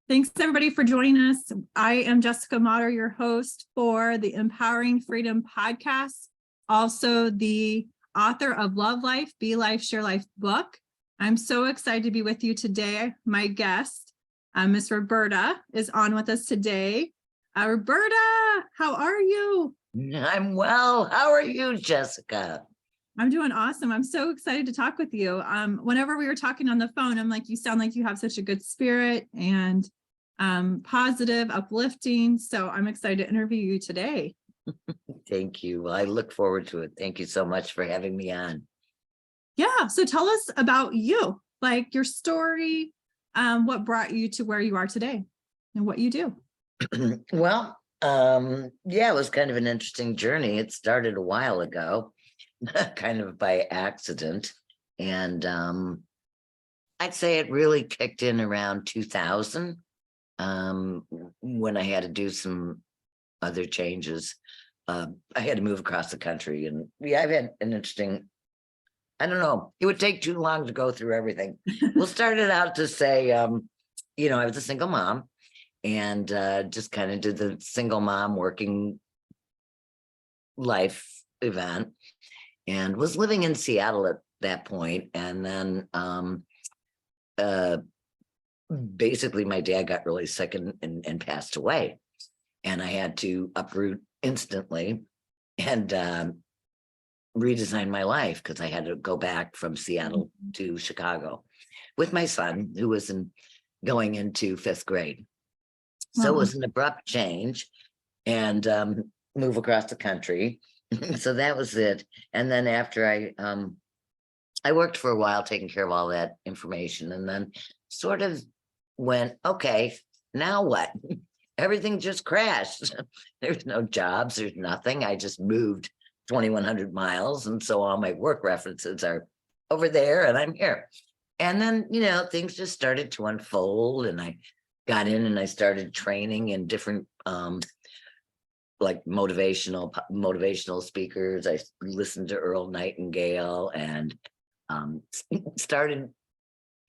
Thanks everybody for joining us. I am Jessica Motter, your host for the Empowering Freedom podcast, also the author of Love Life, Be Life, Share Life book. I'm so excited to be with you today. My guest, Miss Roberta, is on with us today. Roberta, how are you? I'm well. How are you, Jessica? I'm doing awesome. I'm so excited to talk with you. Whenever we were talking on the phone, I'm like, you sound like you have such a good spirit and positive, uplifting. So I'm excited to interview you today. Thank you. Well, I look forward to it. Thank you so much for having me on. Yeah. So tell us about you, like your story, what brought you to where you are today and what you do. Well, yeah, it was kind of an interesting journey. It started a while ago, kind of by accident. And I'd say it really kicked in around 2000, when I had to do some other changes. I had to move across the country, and yeah, I've had an interesting, I don't know, it would take too long to go through everything. We'll start it out to say, I was a single mom and just kind of did the single mom working life event and was living in Seattle at that point. And then basically my dad got really sick and passed away. And I had to uproot instantly and redesign my life because I had to go back from Seattle to Chicago with my son, who was going into 5th grade. So it was an abrupt change and move across the country. So that was it. And then after I worked for a while taking care of all that information, and then sort of went, okay, now what? Everything just crashed. There's no jobs, there's nothing. I just moved 2,100 miles. And so all my work references are over there and I'm here. And then, things just started to unfold, and I got in and I started training in different like motivational speakers. I listened to Earl Nightingale and started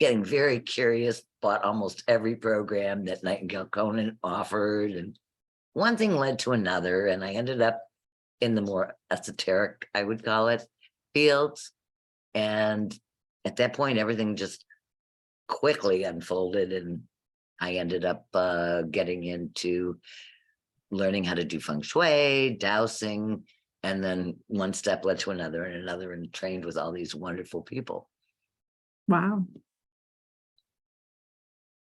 getting very curious, bought almost every program that Nightingale Conan offered. And one thing led to another, and I ended up in the more esoteric, I would call it, fields. And at that point, everything just quickly unfolded, and I ended up getting into learning how to do feng shui, dowsing, and then one step led to another and another, and trained with all these wonderful people. Wow.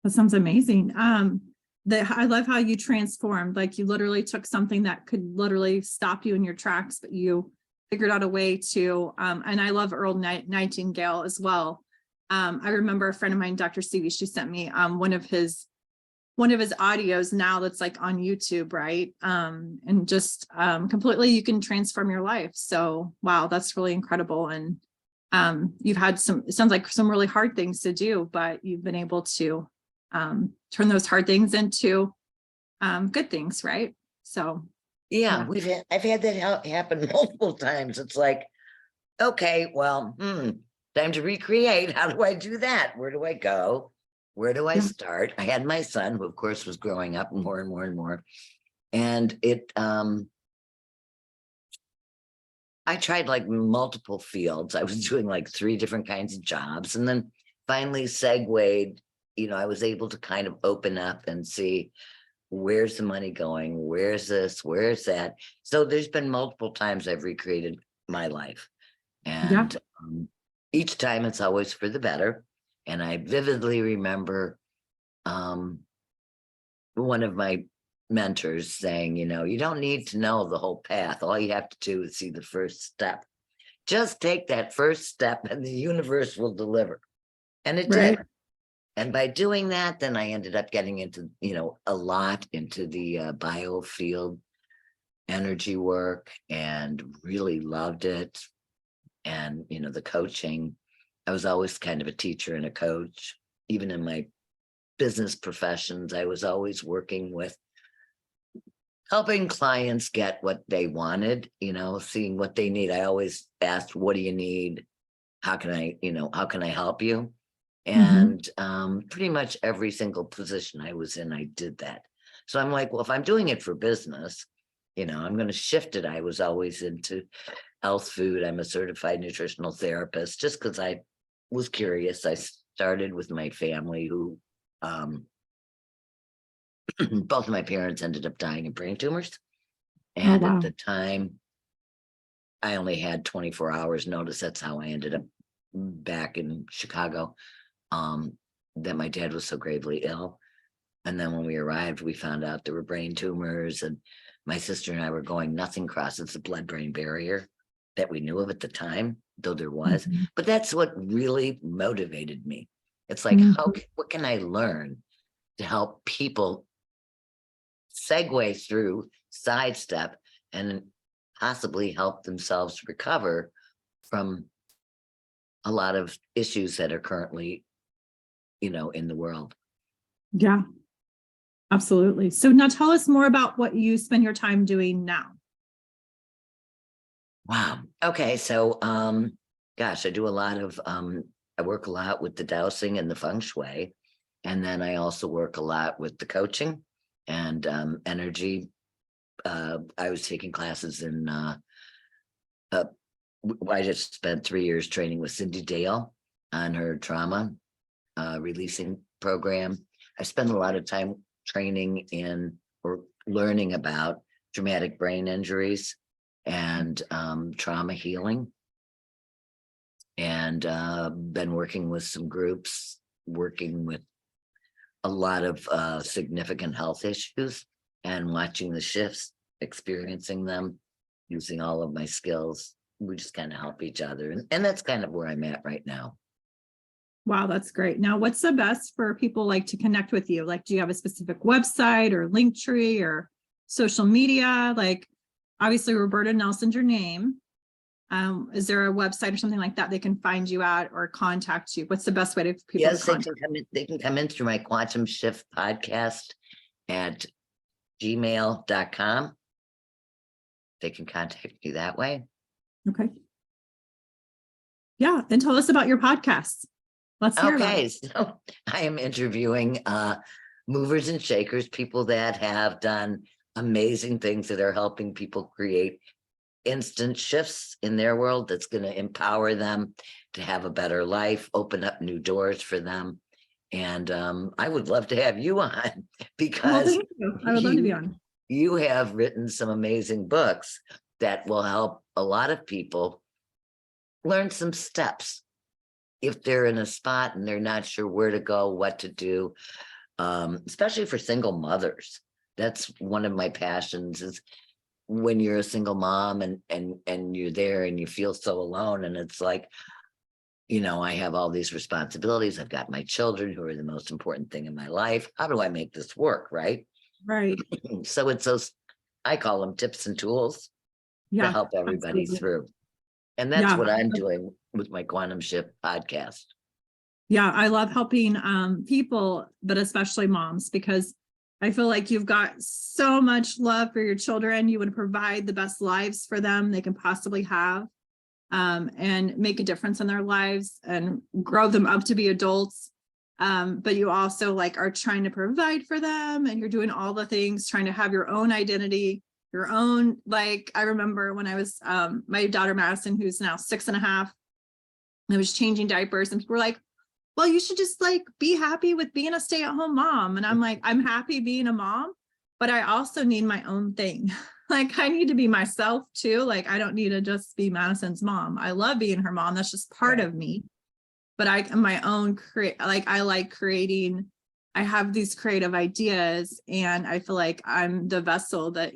That sounds amazing. I love how you transformed, like you literally took something that could literally stop you in your tracks, but you figured out a way to, and I love Earl Nightingale as well. I remember a friend of mine, Dr. Stevie, she sent me one of his audios now that's like on YouTube, right? And just completely you can transform your life. So wow, that's really incredible. And you've had it sounds like some really hard things to do, but you've been able to turn those hard things into good things, right? So yeah. I've had that happen multiple times. It's like, okay, well, time to recreate. How do I do that? Where do I go? Where do I start? I had my son, who of course was growing up more and more and more. And I tried like multiple fields. I was doing like 3 different kinds of jobs, and then finally segued, I was able to kind of open up and see, where's the money going? Where's this? Where's that? So there's been multiple times I've recreated my life. And each time it's always for the better. And I vividly remember one of my mentors saying, you don't need to know the whole path. All you have to do is see the first step. Just take that first step and the universe will deliver. And it did. And by doing that, then I ended up getting into, a lot into the biofield energy work, and really loved it. And, the coaching, I was always kind of a teacher and a coach. Even in my business professions, I was always working with helping clients get what they wanted, seeing what they need. I always asked, what do you need? How can I help you? And pretty much every single position I was in, I did that. So I'm like, well, if I'm doing it for business, I'm going to shift it. I was always into health food. I'm a certified nutritional therapist just because I was curious. I started with my family who both of my parents ended up dying of brain tumors. Oh, And at wow. the time, I only had 24 hours notice. That's how I ended up back in Chicago, that my dad was so gravely ill. And then when we arrived, we found out there were brain tumors, and my sister and I were going, nothing crosses the blood-brain barrier that we knew of at the time, though there was. Mhm. But that's what really motivated me. It's like, Mhm. what can I learn to help people segue through, sidestep, and possibly help themselves recover from a lot of issues that are currently, in the world. Yeah, absolutely. So now tell us more about what you spend your time doing now. Wow. Okay. So, gosh, I do a lot of, I work a lot with the dowsing and the feng shui. And then I also work a lot with the coaching and energy. I was taking classes in, I just spent 3 years training with Cindy Dale on her trauma releasing program. I spend a lot of time training in or learning about traumatic brain injuries and trauma healing, and been working with some groups, working with a lot of significant health issues and watching the shifts, experiencing them, using all of my skills. We just kind of help each other. And that's kind of where I'm at right now. Wow, that's great. Now, what's the best for people like to connect with you? Like, do you have a specific website or link tree or social media? Like, obviously, Roberta Nelson's your name. Is there a website or something like that they can find you at or contact you? What's the best way for people to Yes, they contact? can come in. They can come in through my Quantum Shift podcast at gmail.com. They can contact me that way. Okay. Yeah, and tell us about your podcast. Let's hear about Okay, it. so I am interviewing movers and shakers, people that have done amazing things that are helping people create instant shifts in their world that's going to empower them to have a better life, open up new doors for them. And I would love to have you on Well, because thank you. I would love to be on. you have written some amazing books that will help a lot of people learn some steps if they're in a spot and they're not sure where to go, what to do, especially for single mothers. That's one of my passions is when you're a single mom and you're there and you feel so alone, and it's like, I have all these responsibilities. I've got my children who are the most important thing in my life. How do I make this work? Right. Right. So it's those, I call them tips and tools to Yeah, help everybody absolutely. through. And that's Yeah. what I'm doing with my Quantum Shift podcast. Yeah, I love helping people, but especially moms, because I feel like you've got so much love for your children. You would provide the best lives for them they can possibly have, and make a difference in their lives and grow them up to be adults. But you also like are trying to provide for them, and you're doing all the things, trying to have your own identity, your own, like I remember when I was my daughter Madison, who's now 6.5, I was changing diapers and people were like, well, you should just like be happy with being a stay-at-home mom. And I'm like, I'm happy being a mom, but I also need my own thing. Like I need to be myself too. Like I don't need to just be Madison's mom. I love being her mom. That's just part Right. of me. But I am my own like I like creating. I have these creative ideas and I feel like I'm the vessel that,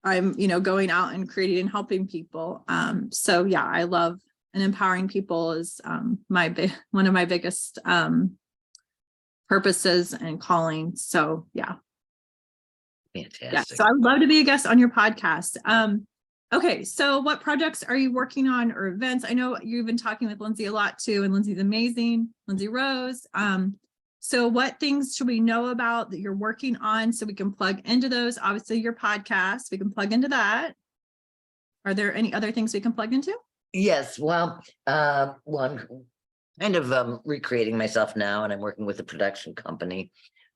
I'm, going out and creating and helping people. So yeah, I love and empowering people is one of my biggest purposes and calling. So yeah. Yeah. Fantastic. So I would love to be a guest on your podcast. Okay. So what projects are you working on or events? I know you've been talking with Lindsay a lot too, and Lindsay's amazing, Lindsay Rose. So what things should we know about that you're working on so we can plug into those? Obviously your podcast, we can plug into that. Are there any other things we can plug into? Yes, well, one, kind of recreating myself now, and I'm working with a production company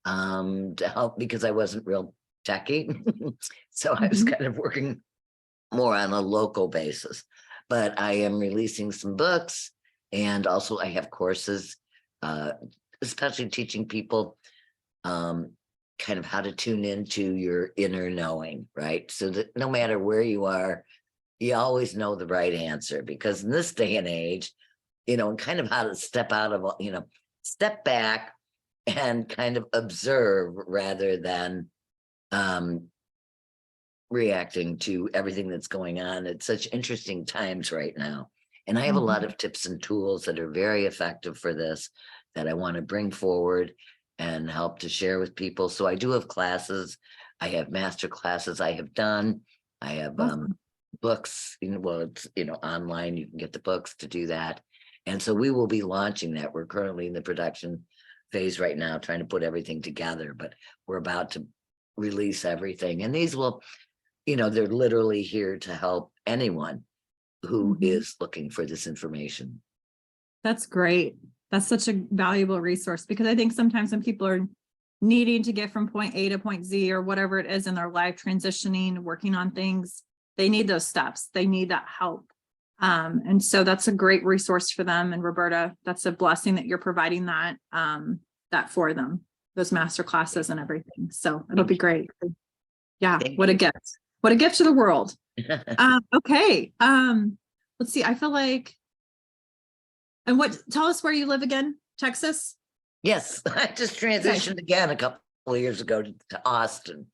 to help because I wasn't real techy. So I was Mhm. kind of working more on a local basis. But I am releasing some books, and also I have courses, uh, especially teaching people um, kind of how to tune into your inner knowing, right? So that no matter where you are, you always know the right answer, because in this day and age, and kind of how to step out of, step back and kind of observe rather than um, reacting to everything that's going on. It's such interesting times right now. And I have a lot Mhm. of tips and tools that are very effective for this that I want to bring forward and help to share with people. So I do have classes. I have master classes I have done. I have Awesome. books, well, it's, online, you can get the books to do that. And so we will be launching that. We're currently in the production phase right now, trying to put everything together, but we're about to release everything. And these will, they're literally here to help anyone who Mhm. is looking for this information. That's great. That's such a valuable resource, because I think sometimes when people are needing to get from point A to point Z or whatever it is in their life, transitioning, working on things, they need those steps. They need that help. And so that's a great resource for them. And Roberta, that's a blessing that you're providing that for them, those master classes and everything. So it'll Thank be you. great. Yeah. Thank What a you. gift. What a gift to the world. Okay. Let's see. I feel like, and tell us where you live again, Texas? Yes, I just Okay. transitioned again a couple of years ago to Austin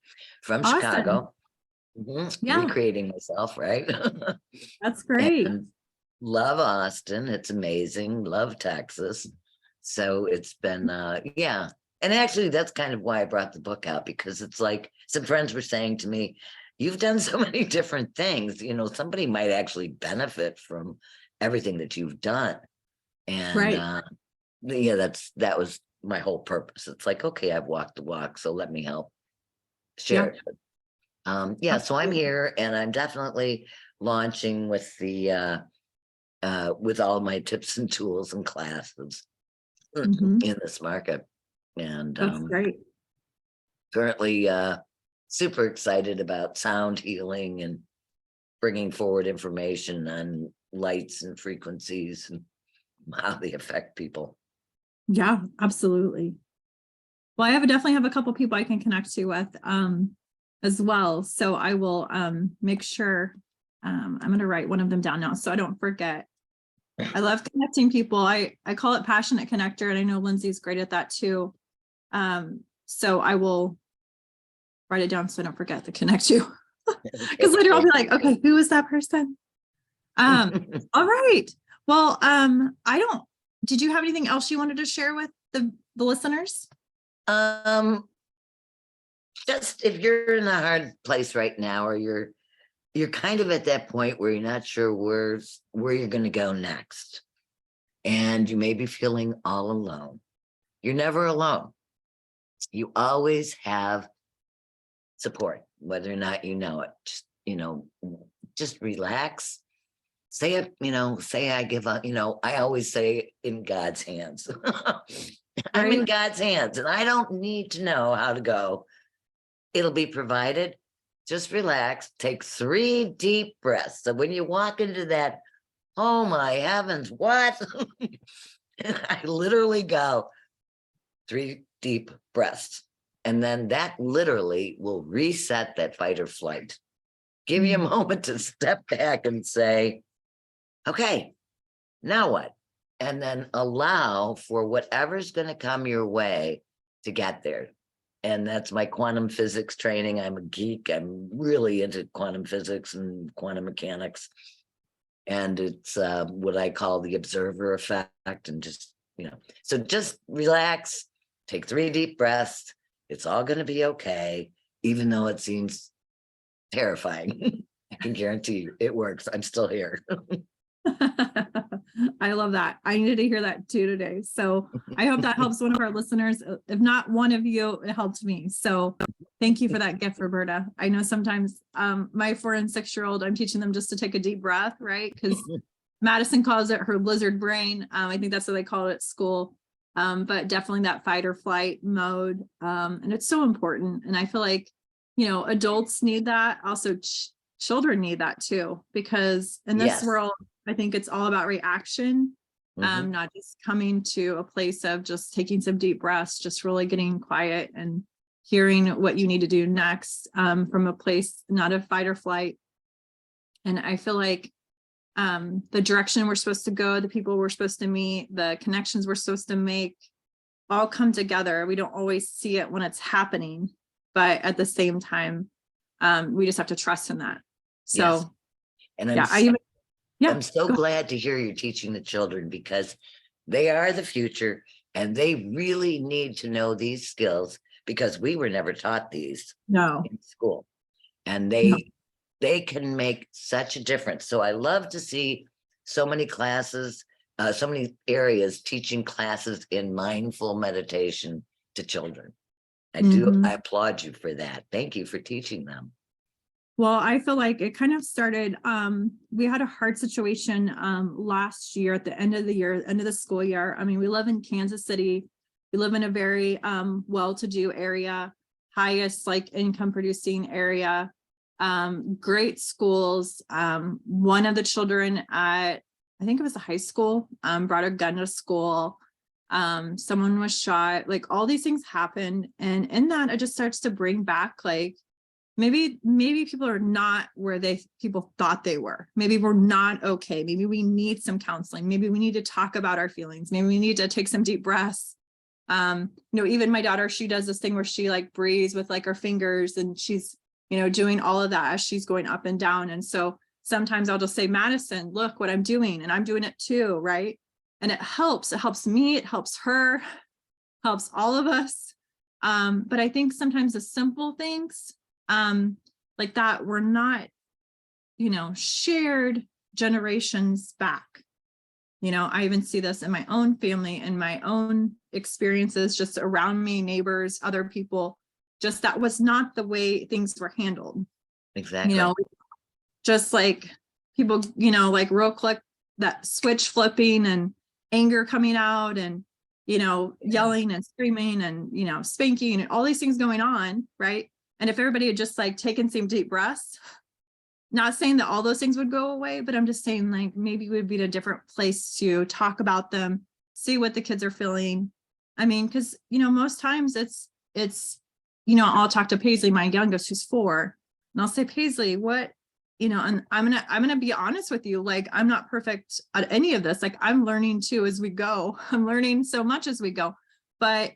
from Awesome. Chicago. Yeah, Recreating myself, right? that's great. And love Austin. It's amazing. Love Texas. So it's been yeah. And actually that's kind of why I brought the book out, because it's like some friends were saying to me, you've done so many different things, somebody might actually benefit from everything that you've done. And Right. yeah, that was my whole purpose. It's like, okay, I've walked the walk, so let me help share Yeah, it. Yeah, so I'm absolutely. here, and I'm definitely launching with the with all my tips and tools and classes Mhm. in this market. And That's great. currently super excited about sound healing and bringing forward information on lights and frequencies and how they affect people. Yeah, absolutely. Well, definitely have a couple people I can connect you with as well. So I will make sure I'm going to write one of them down now so I don't forget. I love connecting people. I call it passionate connector, and I know Lindsay's great at that too. So I will write it down so I don't forget to connect you. Because Okay, later I'll be thank like, okay, who is that person? Um, you. all right. Well, I don't, did you have anything else you wanted to share with the listeners? um, just if you're in a hard place right now, or you're kind of at that point where you're not sure where you're going to go next, and you may be feeling all alone. You're never alone. You always have support, whether or not you know it. Just relax. Say it, say I give up. I always say in God's hands. I'm in Right. God's hands, and I don't need to know how to go. It'll be provided. Just relax, take 3 deep breaths. So when you walk into that, oh my heavens, what? I literally go 3 deep breaths. And then that literally will reset that fight or flight. Give you a Mm. moment to step back and say, okay, now what? And then allow for whatever's going to come your way to get there. And that's my quantum physics training. I'm a geek. I'm really into quantum physics and quantum mechanics. And it's what I call the observer effect. And so just relax, take 3 deep breaths. It's all going to be okay, even though it seems terrifying. I can guarantee you it works. I'm still here. I love that. I needed to hear that too today. So I hope that helps one of our listeners. If not one of you, it helped me. So thank you for that gift, Roberta. I know sometimes my 4 and 6-year-old, I'm teaching them just to take a deep breath, right? Because Madison calls it her lizard brain. I think that's what they call it at school. But definitely that fight or flight mode. And it's so important. And I feel like, adults need that. Also, children need that too, because in this Yes. world, I think it's all about reaction. Mhm. Not just coming to a place of just taking some deep breaths, just really getting quiet and hearing what you need to do next, from a place not of fight or flight. And I feel like the direction we're supposed to go, the people we're supposed to meet, the connections we're supposed to make all come together. We don't always see it when it's happening, but at the same time, we just have to trust in that. So, Yes. And I'm so go. glad to hear you're teaching the children, because they are the future and they really need to know these skills, because we were never taught these No, in school, and no. they can make such a difference. So I love to see so many classes, so many areas teaching classes in mindful meditation to children. I Mhm. applaud you for that. Thank you for teaching them. Well, I feel like it kind of started, we had a hard situation last year at the end of the year, end of the school year. I mean, we live in Kansas City. We live in a very well-to-do area, highest like income producing area, great schools. One of the children at, I think it was a high school, brought a gun to school. Someone was shot, like all these things happened. And in that, it just starts to bring back like, maybe people are not where people thought they were. Maybe we're not okay. Maybe we need some counseling. Maybe we need to talk about our feelings. Maybe we need to take some deep breaths. Even my daughter, she does this thing where she like breathes with like her fingers, and she's, doing all of that as she's going up and down. And so sometimes I'll just say, Madison, look what I'm doing, and I'm doing it too. Right. And it helps me, it helps her, helps all of us. But I think sometimes the simple things, like that were not, shared generations back. I even see this in my own family and my own experiences just around me, neighbors, other people, just that was not the way things were handled. Exactly. Just like people, like real quick, that switch flipping and anger coming out and, yelling and screaming and, spanking and all these things going on. Right. And if everybody had just like taken some deep breaths, not saying that all those things would go away, but I'm just saying like maybe we'd be in a different place to talk about them, see what the kids are feeling. I mean, because, most times it's, I'll talk to Paisley, my youngest, who's 4, and I'll say, Paisley, what, and I'm going to be honest with you. Like, I'm not perfect at any of this. Like, I'm learning too, as we go. I'm learning so much as we go, but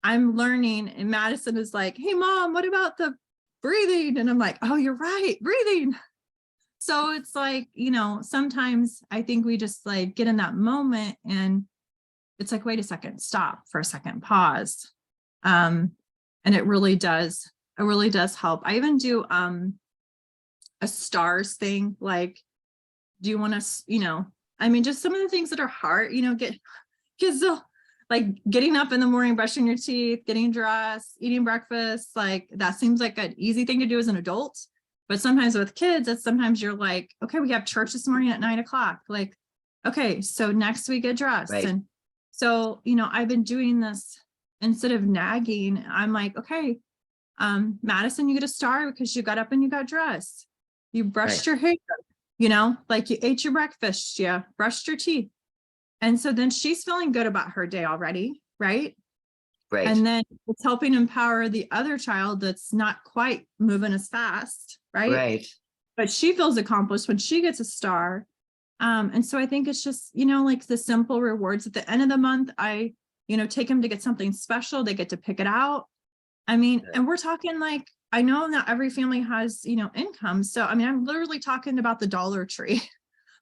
I'm learning. And Madison is like, hey mom, what about the breathing? And I'm like, oh, you're right, breathing. So it's like, sometimes I think we just like get in that moment and it's like, wait a second, stop for a second, pause. And it really does help. I even do a stars thing. Like, do you want to, just some of the things that are hard, get kids like getting up in the morning, brushing your teeth, getting dressed, eating breakfast. Like that seems like an easy thing to do as an adult. But sometimes with kids, it's sometimes you're like, okay, we have church this morning at 9:00. Like, okay, so next we get dressed. Right. And so, I've been doing this instead of nagging. I'm like, okay, Madison, you get a star because you got up and you got dressed. You brushed your hair, like you ate your breakfast, you brushed your teeth. And so then she's feeling good about her day already, right? Right. And then it's helping empower the other child that's not quite moving as fast, right? Right. But she feels accomplished when she gets a star. And so I think it's just, like the simple rewards at the end of the month. I, take them to get something special. They get to pick it out. I mean, and we're talking like, I know not every family has, income. So, I mean, I'm literally talking about the Dollar Tree.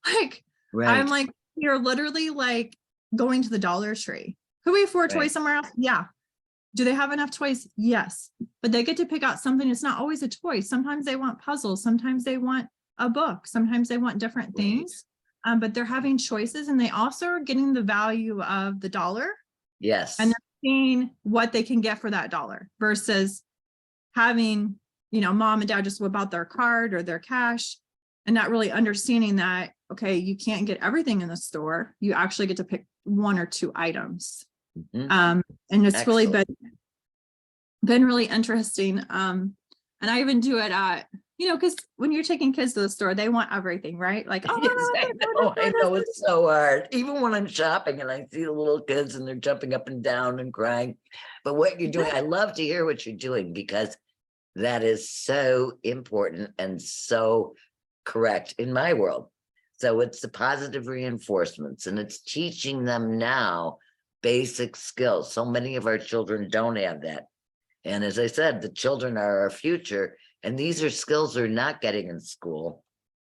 Like, Right. I'm like, you're literally like going to the Dollar Tree. Could we afford toys somewhere else? Yeah. Do they have enough toys? Yes. But they get to pick out something. It's not always a toy. Sometimes they want puzzles. Sometimes they want a book. Sometimes they want different things. But they're having choices, and they also are getting the value of the dollar. Yes. And they're seeing what they can get for that dollar versus having, mom and dad just whip out their card or their cash and not really understanding that okay, you can't get everything in the store. You actually get to pick 1 or 2 items. Mhm. And it's really Excellent. been really interesting. And I even do it at, because when you're taking kids to the store, they want everything, right? Like, oh, Yes, Mama, I know, I know, it's so hard. Even when I'm shopping and I see the little kids and they're jumping up and down and crying. But what you're doing, I love to hear what you're doing, because that is so important and so correct in my world. So it's the positive reinforcements, and it's teaching them now basic skills. So many of our children don't have that. And as I said, the children are our future, and these are skills they're not getting in school.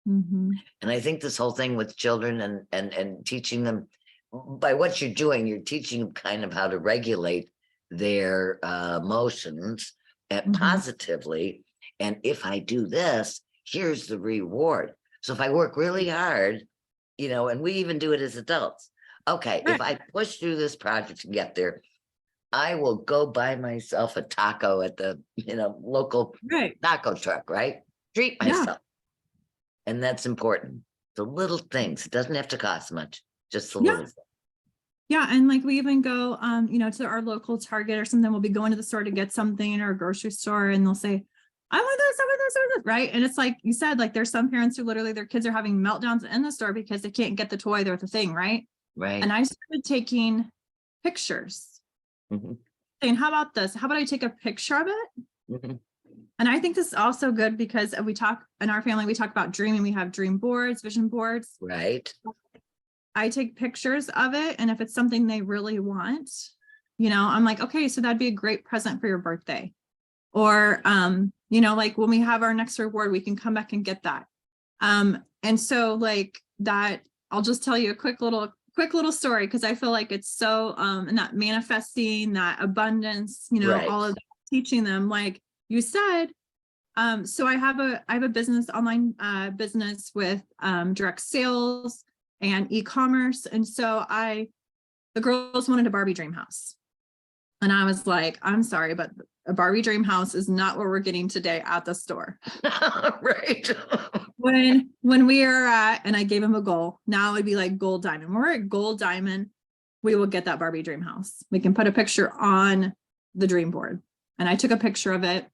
Mhm. And I think this whole thing with children and teaching them, by what you're doing, you're teaching them kind of how to regulate their emotions Mhm. positively. And if I do this, here's the reward. So if I work really hard, and we even do it as adults. Okay, if Right, I push through this project to get there, I will go buy myself a taco at the, local right. taco truck, right? Treat Yeah. myself. And that's important. The little things, it doesn't have to cost much, just the Yeah. little things. Yeah. And like we even go, to our local Target or something. We'll be going to the store to get something, or a grocery store, and they'll say, I want this, I want this, I want this, right? And it's like you said, like there's some parents who literally their kids are having meltdowns in the store because they can't get the toy or the thing, right? And Right. I started taking pictures, Mhm, saying, how about this? How about I take a picture of it? mhm. And I think this is also good because we talk in our family, we talk about dreaming. We have dream boards, vision boards. Right. I take pictures of it. And if it's something they really want, I'm like, okay, so that'd be a great present for your birthday. Or, like when we have our next reward, we can come back and get that. And so like that, I'll just tell you a quick little story, because I feel like it's so, and that manifesting, that abundance, Right. all of that, teaching them, like you said. So I have a business, online business with direct sales and e-commerce. And so the girls wanted a Barbie dream house. And I was like, I'm sorry, but a Barbie dream house is not what we're getting today at the store. Right. When we are at, and I gave him a goal, now it'd be like gold diamond. When we're at gold diamond, we will get that Barbie dream house. We can put a picture on the dream board. And I took a picture of it.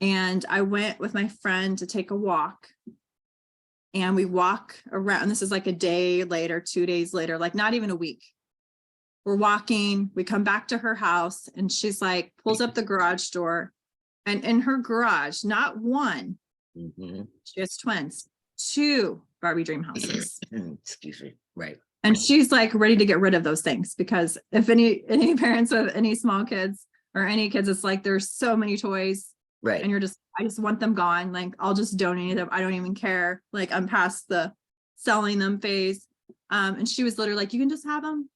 And I went with my friend to take a walk. And we walk around. This is like a day later, 2 days later, like not even a week. We're walking, we come back to her house, and she's like, pulls up the garage door. And in her garage, not one, Mhm. she has twins, 2 Barbie dream houses. Excuse me. Right. And she's like ready to get rid of those things, because if any parents with any small kids or any kids, it's like there's so many toys, and Right. I just want them gone. Like I'll just donate them. I don't even care. Like I'm past the selling them phase. And she was literally like, you can just have them.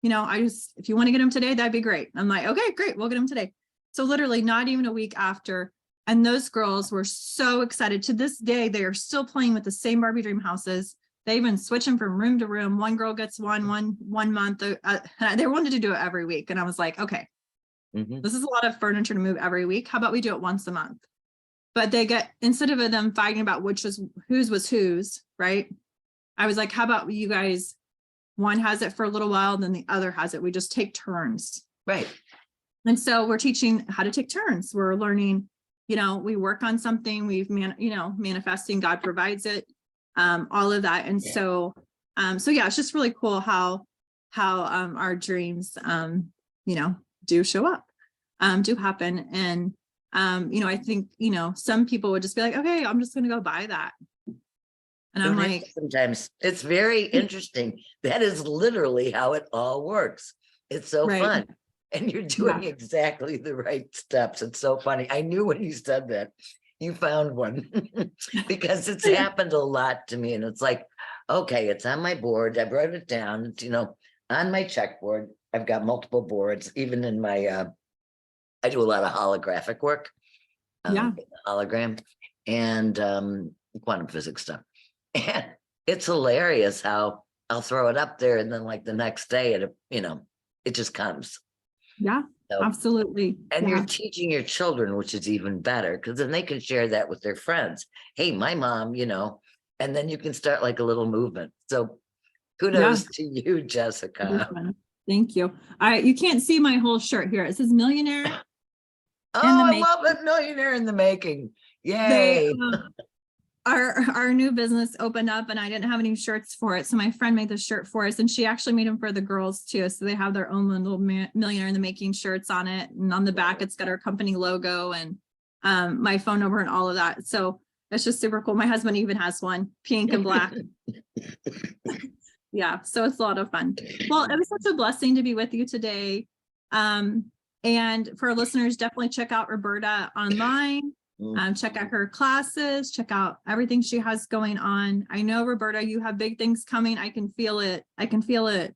If you want to get them today, that'd be great. I'm like, okay, great. We'll get them today. So literally not even a week after. And those girls were so excited. To this day, they are still playing with the same Barbie dream houses. They even switch them from room to room. One girl gets one month. They wanted to do it every week. And I was like, okay, Mhm. this is a lot of furniture to move every week. How about we do it once a month? But instead of them fighting about whose was whose, right? I was like, how about you guys, one has it for a little while, then the other has it. We just take turns. Right. And so we're teaching how to take turns. We're learning, we work on something, manifesting, God provides it, all of that. And Yeah. so yeah, it's just really cool how our dreams, do show up, do happen. And, I think, some people would just be like, okay, I'm just going to go buy that. And I'm Don't have to like, sometimes. It's very interesting. That is literally how it all works. It's so right. fun. And you're Yeah. doing exactly the right steps. It's so funny. I knew when you said that you found one because it's happened a lot to me. And it's like, okay, it's on my board. I wrote it down. It's, on my checkboard. I've got multiple boards, even in my, I do a lot of holographic work, Yeah. hologram and quantum physics stuff. And it's hilarious how I'll throw it up there and then like the next day it just comes. Yeah. So, Absolutely. and Yeah. you're teaching your children, which is even better because then they can share that with their friends. Hey, my mom, And then you can start like a little movement. So Yeah. kudos to you, Jessica. Thank you. You can't see my whole shirt here. It says millionaire. Oh, the I making. love it. Millionaire in the making. They, Yay. our new business opened up and I didn't have any shirts for it. So my friend made the shirt for us and she actually made them for the girls too. So they have their own little millionaire in the making shirts on it. And on the back, it's got our company logo and my phone number and all of that. So it's just super cool. My husband even has one, pink and black. Yeah, so it's a lot of fun. Well, it was such a blessing to be with you today. And for our listeners, definitely check out Roberta online. Check out her classes, check out everything she has going on. I know, Roberta, you have big things coming. I can feel it. I can feel it.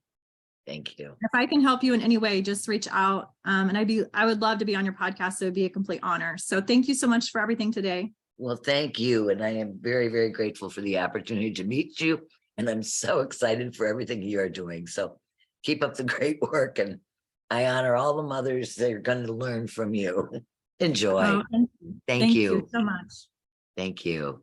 Thank you. If I can help you in any way, just reach out. And I would love to be on your podcast. It would be a complete honor. So thank you so much for everything today. Well, thank you. And I am very, very grateful for the opportunity to meet you. And I'm so excited for everything you're doing. So keep up the great work. And I honor all the mothers that are going to learn from you. Enjoy. Oh, thank you. Thank you so much. Thank you.